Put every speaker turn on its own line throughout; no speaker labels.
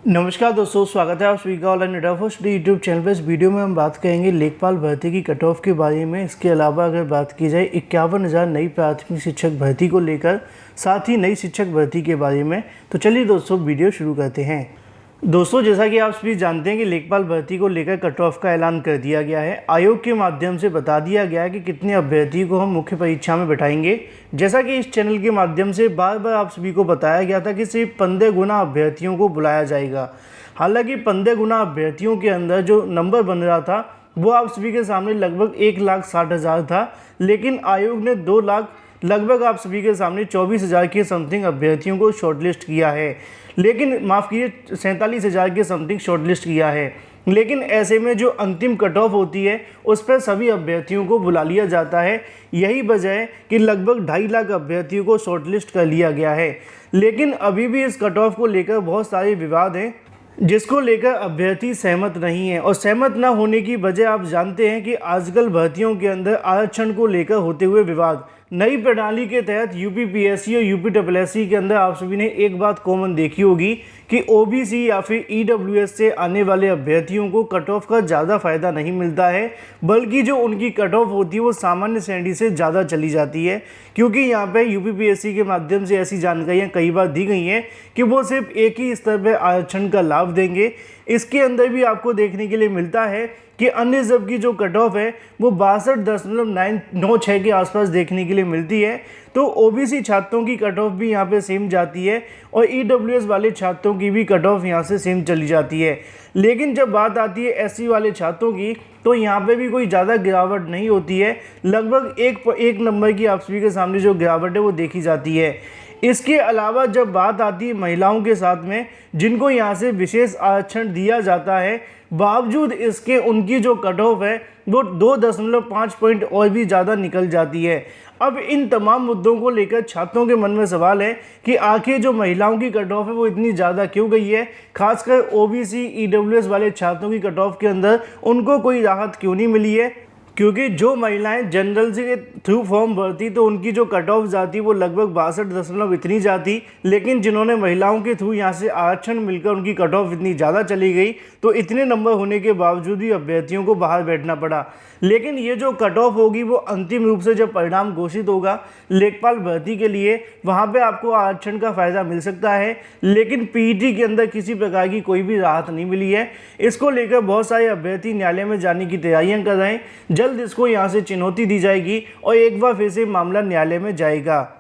नमस्कार दोस्तों, स्वागत है आप सभी का online India first YouTube channel पर। इस वीडियो में हम बात करेंगे लेखपाल भर्ती की कट ऑफ के बारे में। इसके अलावा अगर बात की जाए 51,000 नई प्राथमिक शिक्षक भर्ती को लेकर, साथ ही नई शिक्षक भर्ती के बारे में। तो चलिए दोस्तों वीडियो शुरू करते हैं। दोस्तों, जैसा कि आप सभी जानते हैं कि लेखपाल भर्ती को लेकर कट ऑफ का ऐलान कर दिया गया है। आयोग के माध्यम से बता दिया गया है कि कितने अभ्यर्थी को हम मुख्य परीक्षा में बैठाएंगे। जैसा कि इस चैनल के माध्यम से बार बार आप सभी को बताया गया था कि सिर्फ 15 गुना अभ्यर्थियों को बुलाया जाएगा। हालांकि 15 गुना अभ्यर्थियों के अंदर जो नंबर बन रहा था वो आप सभी के सामने लगभग 1,60,000 था, लेकिन आयोग ने 2 लाख लगभग आप सभी के सामने 24,000 के समथिंग अभ्यर्थियों को शॉर्टलिस्ट किया है। लेकिन माफ़ कीजिए 47,000 के समथिंग शॉर्टलिस्ट किया है। लेकिन ऐसे में जो अंतिम कट ऑफ होती है उस पर सभी अभ्यर्थियों को बुला लिया जाता है। यही वजह है कि लगभग 2.5 लाख अभ्यर्थियों को शॉर्टलिस्ट कर लिया गया है। लेकिन अभी भी इस कट ऑफ को लेकर बहुत सारे विवाद हैं, जिसको लेकर अभ्यर्थी सहमत नहीं है। और सहमत ना होने की वजह आप जानते हैं कि आजकल भर्तियों के अंदर आरक्षण को लेकर होते हुए विवाद। नई प्रणाली के तहत यूपीपीएससी और यूपीएससी के अंदर आप सभी ने एक बात कॉमन देखी होगी कि ओबीसी या फिर ईडब्ल्यूएस से आने वाले अभ्यर्थियों को कट ऑफ का ज़्यादा फायदा नहीं मिलता है, बल्कि जो उनकी कट ऑफ होती है वो सामान्य श्रेणी से ज़्यादा चली जाती है। क्योंकि यहाँ पे यूपीपीएससी के माध्यम से ऐसी जानकारियाँ कई बार दी गई हैं कि वो सिर्फ एक ही स्तर पर आरक्षण का लाभ देंगे। इसके अंदर भी आपको देखने के लिए मिलता है कि अन्य सब की जो कट ऑफ है वो 62.96 के आसपास देखने के लिए मिलती है। तो ओबीसी छात्रों की कट ऑफ भी यहाँ पे सेम जाती है और ईडब्ल्यूएस वाले छात्रों की भी कट ऑफ यहाँ से सेम चली जाती है। लेकिन जब बात आती है एससी वाले छात्रों की, तो यहाँ पे भी कोई ज़्यादा गिरावट नहीं होती है। लगभग एक नंबर की आप सभी के सामने जो गिरावट है वो देखी जाती है। इसके अलावा जब बात आती है महिलाओं के साथ में, जिनको यहाँ से विशेष आरक्षण दिया जाता है, बावजूद इसके उनकी जो कट ऑफ है वो 2.5 पॉइंट और भी ज़्यादा निकल जाती है। अब इन तमाम मुद्दों को लेकर छात्रों के मन में सवाल है कि आखिर जो महिलाओं की कट ऑफ है वो इतनी ज़्यादा क्यों गई है। खासकर ओबीसी ईडब्ल्यूएस वाले छात्रों की कट ऑफ के अंदर उनको कोई राहत क्यों नहीं मिली है। क्योंकि जो महिलाएं जनरल से थ्रू फॉर्म भरती तो उनकी जो कट ऑफ जाती वो लगभग 62 इतनी जाती, लेकिन जिन्होंने महिलाओं के थ्रू यहाँ से आरक्षण मिलकर उनकी कट ऑफ इतनी ज़्यादा चली गई, तो इतने नंबर होने के बावजूद ही अभ्यर्थियों को बाहर बैठना पड़ा। लेकिन ये जो कट ऑफ होगी वो अंतिम रूप से जब परिणाम घोषित होगा लेखपाल भर्ती के लिए, वहाँ पे आपको आरक्षण का फ़ायदा मिल सकता है। लेकिन पीईटी के अंदर किसी प्रकार की कोई भी राहत नहीं मिली है। इसको लेकर बहुत सारे अभ्यर्थी न्यायालय में जाने की तैयारियां कर रहे हैं। जल्द इसको यहाँ से चुनौती दी जाएगी और एक बार फिर से मामला न्यायालय में जाएगा।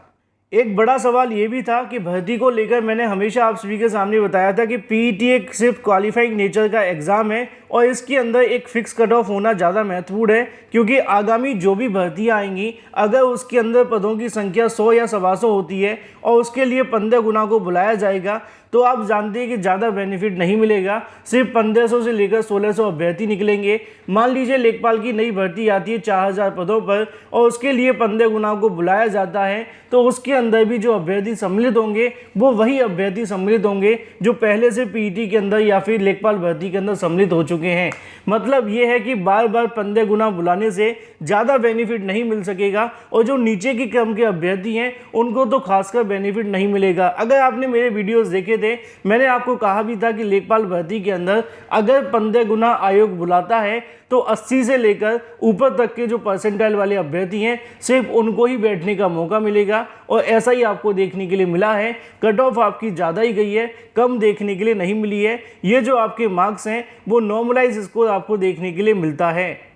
एक बड़ा सवाल ये भी था कि भर्ती को लेकर मैंने हमेशा आप सभी के सामने बताया था कि पीईटी एक सिर्फ क्वालिफाइंग नेचर का एग्ज़ाम है और इसके अंदर एक फिक्स कट ऑफ होना ज़्यादा महत्वपूर्ण है। क्योंकि आगामी जो भी भर्तियाँ आएंगी, अगर उसके अंदर पदों की संख्या 100 या 125 होती है और उसके लिए 15 गुना को बुलाया जाएगा, तो आप जानते हैं कि ज़्यादा बेनिफिट नहीं मिलेगा। सिर्फ 1500 से लेकर 1600 अभ्यर्थी निकलेंगे। मान लीजिए लेखपाल की नई भर्ती आती है 4000 पदों पर और उसके लिए 15 गुना को बुलाया जाता है, तो उसके अंदर भी जो अभ्यर्थी सम्मिलित होंगे वो वही अभ्यर्थी सम्मिलित होंगे जो पहले से पीईटी के अंदर या फिर लेखपाल भर्ती के अंदर सम्मिलित हो चुके हैं। मतलब ये है कि बार बार 15 गुना बुलाने से ज़्यादा बेनिफिट नहीं मिल सकेगा और जो नीचे की क्रम के अभ्यर्थी हैं उनको तो खासकर बेनिफिट नहीं मिलेगा। अगर आपने मेरे वीडियोस देखे थे, मैंने आपको कहा भी था कि लेखपाल भर्ती के अंदर अगर 15 गुना आयोग बुलाता है तो 80 से लेकर ऊपर तक के जो परसेंटाइल वाले अभ्यर्थी हैं सिर्फ उनको ही बैठने का मौका मिलेगा। और ऐसा ही आपको देखने के लिए मिला है। कट ऑफ आपकी ज़्यादा ही गई है, कम देखने के लिए नहीं मिली है। ये जो आपके मार्क्स हैं वो नॉर्मलाइज स्कोर आपको देखने के लिए मिलता है।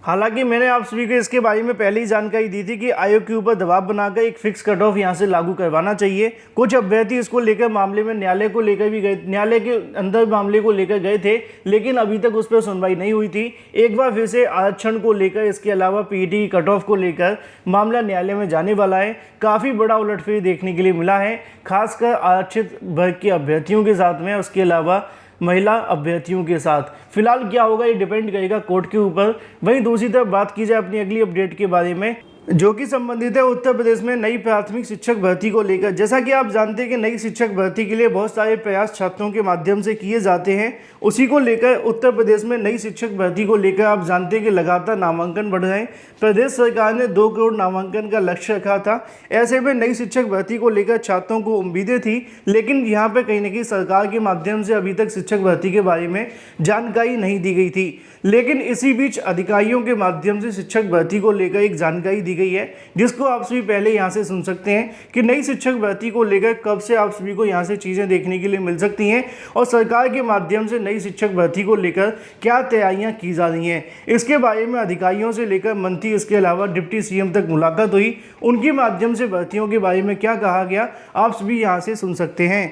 हालांकि मैंने आप सभी को इसके बारे में पहले ही जानकारी दी थी कि आयोग के ऊपर दबाव बनाकर एक फिक्स कट ऑफ यहाँ से लागू करवाना चाहिए। कुछ अभ्यर्थी इसको लेकर मामले में न्यायालय को लेकर भी गए, न्यायालय के अंदर मामले को लेकर गए थे, लेकिन अभी तक उस पर सुनवाई नहीं हुई थी। एक बार फिर से आरक्षण को लेकर, इसके अलावा पीईटी की कट ऑफ को लेकर मामला न्यायालय में जाने वाला है। काफ़ी बड़ा उलटफेर देखने के लिए मिला है, खासकर आरक्षित वर्ग के अभ्यर्थियों के साथ में, उसके अलावा महिला अभ्यर्थियों के साथ। फिलहाल क्या होगा ये डिपेंड करेगा कोर्ट के ऊपर। वहीं दूसरी तरफ बात की जाए अपनी अगली अपडेट के बारे में, जो कि संबंधित है उत्तर प्रदेश में नई प्राथमिक शिक्षक भर्ती को लेकर। जैसा कि आप जानते हैं कि नई शिक्षक भर्ती के लिए बहुत सारे प्रयास छात्रों के माध्यम से किए जाते हैं, उसी को लेकर उत्तर प्रदेश में नई शिक्षक भर्ती को लेकर आप जानते हैं कि लगातार नामांकन बढ़ रहे हैं। प्रदेश सरकार ने 2 करोड़ नामांकन का लक्ष्य रखा था। ऐसे में नई शिक्षक भर्ती को लेकर छात्रों को उम्मीदें थी, लेकिन यहाँ पर कहीं ना कहीं सरकार के माध्यम से अभी तक शिक्षक भर्ती के बारे में जानकारी नहीं दी गई थी। लेकिन इसी बीच अधिकारियों के माध्यम से शिक्षक भर्ती को लेकर एक जानकारी दी गई है, जिसको आप सभी पहले यहां से सुन सकते हैं कि नई शिक्षक भर्ती को लेकर कब से आप सभी को यहां से चीज़ें देखने के लिए मिल सकती हैं और सरकार के माध्यम से नई शिक्षक भर्ती को लेकर क्या तैयारियां की जा रही हैं। इसके बारे में अधिकारियों से लेकर मंत्री, इसके अलावा डिप्टी सीएम तक मुलाकात हुई। उनके माध्यम से भर्तियों के बारे में क्या कहा गया, आप सभी यहाँ से सुन सकते हैं।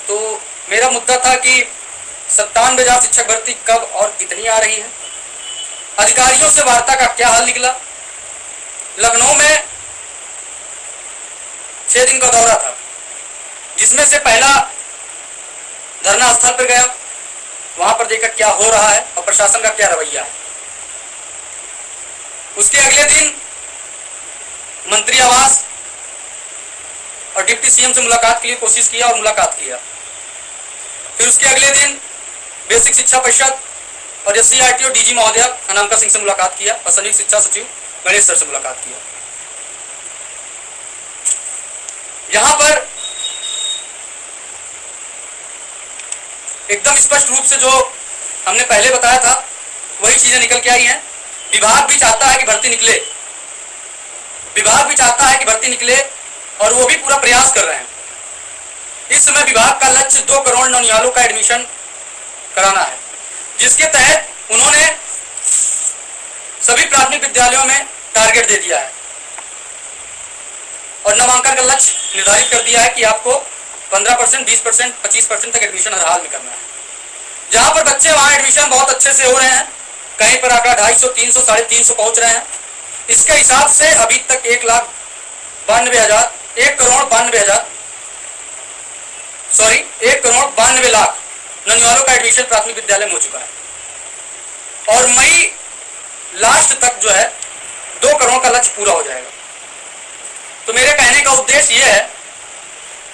तो मेरा मुद्दा था कि 97,000 शिक्षक भर्ती कब और कितनी आ रही है। अधिकारियों से वार्ता का क्या हाल निकला। लखनऊ में 6 दिन का दौरा था, जिसमें से पहला धरना स्थल पर गया, वहां पर देखकर क्या हो रहा है और प्रशासन का क्या रवैया है। उसके अगले दिन मंत्री आवास और डिप्टी सीएम से मुलाकात के लिए कोशिश किया और मुलाकात किया। फिर उसके अगले दिन बेसिक शिक्षा परिषद और SCRT और DG महोदय अनामिका सिंह से मुलाकात किया और संयुक्त शिक्षा सचिव गणेश सर से मुलाकात किया। यहां पर एकदम स्पष्ट रूप से जो हमने पहले बताया था वही चीजें निकल के आई हैं। विभाग भी चाहता है कि भर्ती निकले, विभाग भी चाहता है कि भर्ती निकले और वो भी पूरा प्रयास कर रहे हैं। इस समय विभाग का लक्ष्य 2 करोड़ नौनिहालों का एडमिशन कराना है, जिसके तहत उन्होंने सभी प्राथमिक विद्यालयों में टारगेट दे दिया है और नामांकन का लक्ष्य निर्धारित कर दिया है कि आपको 15%, 20%, 25% तक एडमिशन हर हाल में करना है। जहां पर बच्चे वहां एडमिशन बहुत अच्छे से हो रहे हैं, कहीं पर आंकड़ा 250, 300, 350 पहुंच रहे हैं। इसके हिसाब से अभी तक 1 करोड़ 92 लाख नौनिहालों का एडमिशन प्राथमिक विद्यालय में हो चुका है और मई लास्ट तक जो है 2 करोड़ का लक्ष्य पूरा हो जाएगा। तो मेरे कहने का उद्देश्य यह है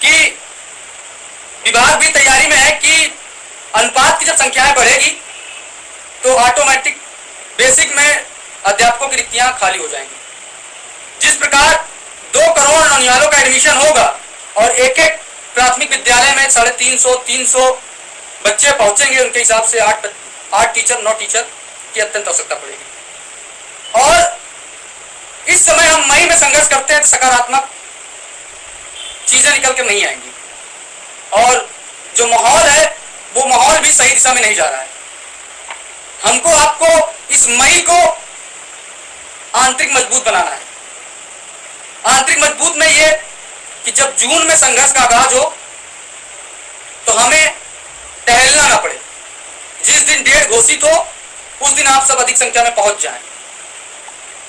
कि विभाग भी तैयारी में है कि अनुपात की जब संख्याएं बढ़ेगी तो ऑटोमेटिक बेसिक में अध्यापकों की रिक्तियां खाली हो जाएंगी। जिस प्रकार 2 करोड़ नौनिहालों का एडमिशन होगा और एक प्राथमिक विद्यालय में 350 बच्चे पहुंचेंगे, उनके हिसाब से 8 टीचर 9 टीचर की अत्यंत आवश्यकता पड़ेगी। और इस समय हम मई में संघर्ष करते हैं तो सकारात्मक चीजें निकल कर नहीं आएंगी और जो माहौल है वो माहौल भी सही दिशा में नहीं जा रहा है। हमको आपको इस मई को आंतरिक मजबूत बनाना है। आंतरिक मजबूत में ये कि जब जून में संघर्ष का आगाज हो तो हमें टहलना ना पड़े। जिस दिन डेट घोषित हो उस दिन आप सब अधिक संख्या में पहुंच जाएं।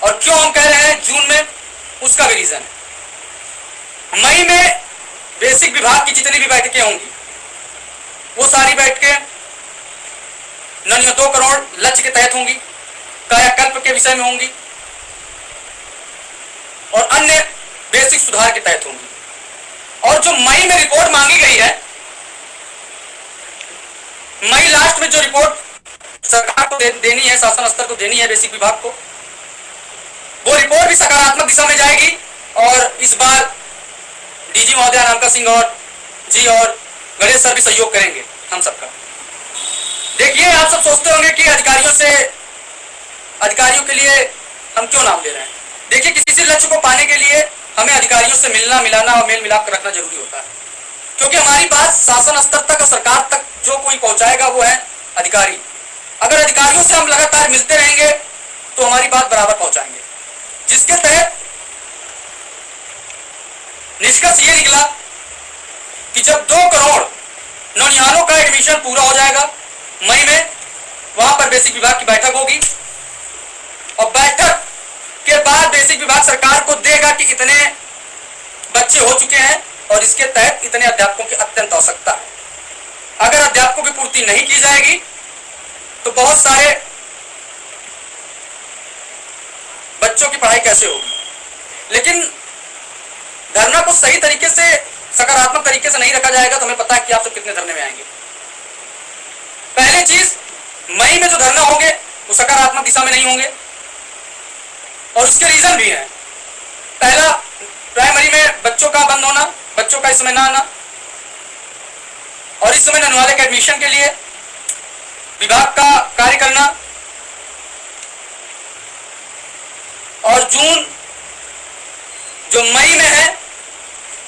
और क्यों हम कह रहे हैं जून में, उसका भी रीजन है। मई में बेसिक विभाग की जितनी भी बैठकें होंगी वो सारी बैठकें 2 करोड़ लक्ष्य के तहत होंगी, कायाकल्प के विषय में होंगी और अन्य बेसिक सुधार के तहत होंगी। और जो मई में रिपोर्ट मांगी गई है, मई लास्ट में जो रिपोर्ट सरकार को देनी है, शासन स्तर को देनी है बेसिक विभाग को, वो रिपोर्ट भी सकारात्मक दिशा में जाएगी। और इस बार DG महोदय अनामिका सिंह और जी और गणेश सर भी सहयोग करेंगे हम सबका। देखिए, आप सब सोचते होंगे कि अधिकारियों के लिए हम क्यों नाम ले रहे हैं। देखिए, किसी लक्ष्य को पाने के लिए हमें अधिकारियों से मिलना, मिलाना और मेल मिलाप कर रखना जरूरी होता है, क्योंकि हमारी बात शासन स्तर तक और सरकार तक जो कोई पहुंचाएगा वो है अधिकारी। अगर अधिकारियों से हम लगातार मिलते रहेंगे तो हमारी बात बराबर पहुंचाएंगे, जिसके तहत निष्कर्ष ये निकला कि जब 2 करोड़ नौनिहालों का एडमिशन पूरा हो जाएगा मई में, वहां पर बेसिक विभाग की बैठक होगी और बैठक के बाद बेसिक विभाग सरकार को देगा कि इतने बच्चे हो चुके हैं और इसके तहत इतने अध्यापकों की अत्यंत आवश्यकता है। अगर अध्यापकों की पूर्ति नहीं की जाएगी तो बहुत सारे बच्चों की पढ़ाई कैसे होगी। लेकिन धरना को सही तरीके से, सकारात्मक तरीके से नहीं रखा जाएगा तो हमें पता है कि आप सब कितने धरने में आएंगे। पहली चीज, मई में जो धरना होंगे वो सकारात्मक दिशा में नहीं होंगे और उसके रीजन भी हैं। पहला, प्राइमरी में बच्चों का बंद होना, बच्चों का इस समय ना आना, और इस समय ननवाले के एडमिशन के लिए विभाग का कार्य करना, और जून जो मई में है,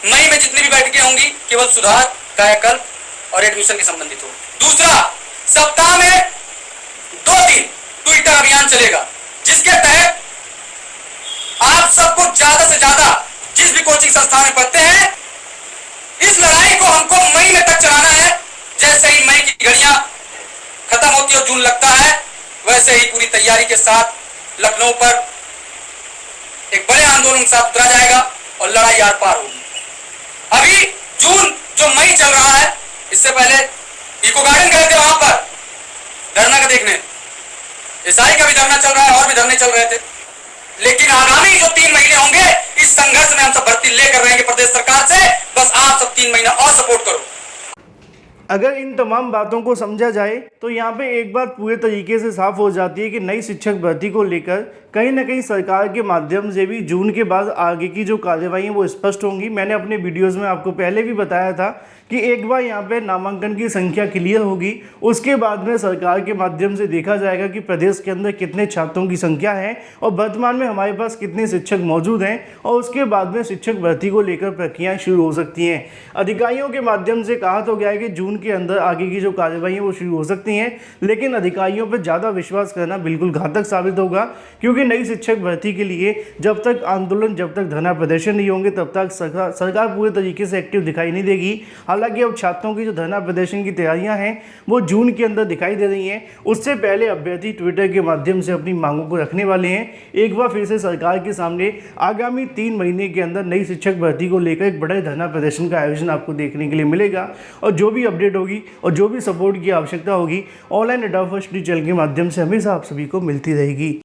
मई में जितनी भी बैठकें होंगी केवल सुधार, कायाकल्प और एडमिशन के संबंधित हो। दूसरा, सप्ताह में 2 दिन ट्विटर अभियान चलेगा जिसके तहत आप सबको ज्यादा से ज्यादा, जिस भी कोचिंग संस्थान में पढ़ते हैं, इस लड़ाई को हमको मई में तक चलाना है। जैसे ही मई की घड़ियां खत्म होती है और जून लगता है, वैसे ही पूरी तैयारी के साथ लखनऊ पर एक बड़े आंदोलन के साथ उतरा जाएगा और लड़ाई आर पार होगी। अभी जून जो मई चल रहा है, इससे पहले इको गार्डन गए थे वहां पर धरना का देखने, ईसाई का भी धरना चल रहा है और भी धरने चल रहे थे। लेकिन आगामी जो 3 महीने होंगे, इस संघर्ष में हम सब भर्ती लेकर रहेंगे प्रदेश सरकार से। बस आप सब 3 महीना और सपोर्ट करो।
अगर इन तमाम बातों को समझा जाए तो यहाँ पे एक बात पूरे तरीके से साफ हो जाती है कि नई शिक्षक भर्ती को लेकर कहीं ना कहीं सरकार के माध्यम से भी जून के बाद आगे की जो कार्रवाई है वो स्पष्ट होंगी। मैंने अपने वीडियोस में आपको पहले भी बताया था कि एक बार यहाँ पे नामांकन की संख्या क्लियर होगी, उसके बाद में सरकार के माध्यम से देखा जाएगा कि प्रदेश के अंदर कितने छात्रों की संख्या है और वर्तमान में हमारे पास कितने शिक्षक मौजूद हैं, और उसके बाद में शिक्षक भर्ती को लेकर प्रक्रियाएँ शुरू हो सकती हैं। अधिकारियों के माध्यम से कहा तो गया है कि जून के अंदर आगे की जो कार्रवाई है वो शुरू हो सकती हैं, लेकिन अधिकारियों पर ज़्यादा विश्वास करना बिल्कुल घातक साबित होगा, क्योंकि नई शिक्षक भर्ती के लिए जब तक आंदोलन, जब तक धरना प्रदर्शन नहीं होंगे, तब तक सरकार पूरे तरीके से एक्टिव दिखाई नहीं देगी। हालांकि अब छात्रों की जो धरना प्रदर्शन की तैयारियां हैं वो जून के अंदर दिखाई दे रही हैं। उससे पहले अभ्यर्थी ट्विटर के माध्यम से अपनी मांगों को रखने वाले हैं। एक बार फिर से सरकार के सामने आगामी 3 महीने के अंदर नई शिक्षक भर्ती को लेकर एक बड़े धरना प्रदर्शन का आयोजन आपको देखने के लिए मिलेगा, और जो भी अपडेट होगी और जो भी सपोर्ट की आवश्यकता होगी, ऑनलाइन डेटा फर्स्ट चैनल के माध्यम से हमेशा आप सभी को मिलती रहेगी।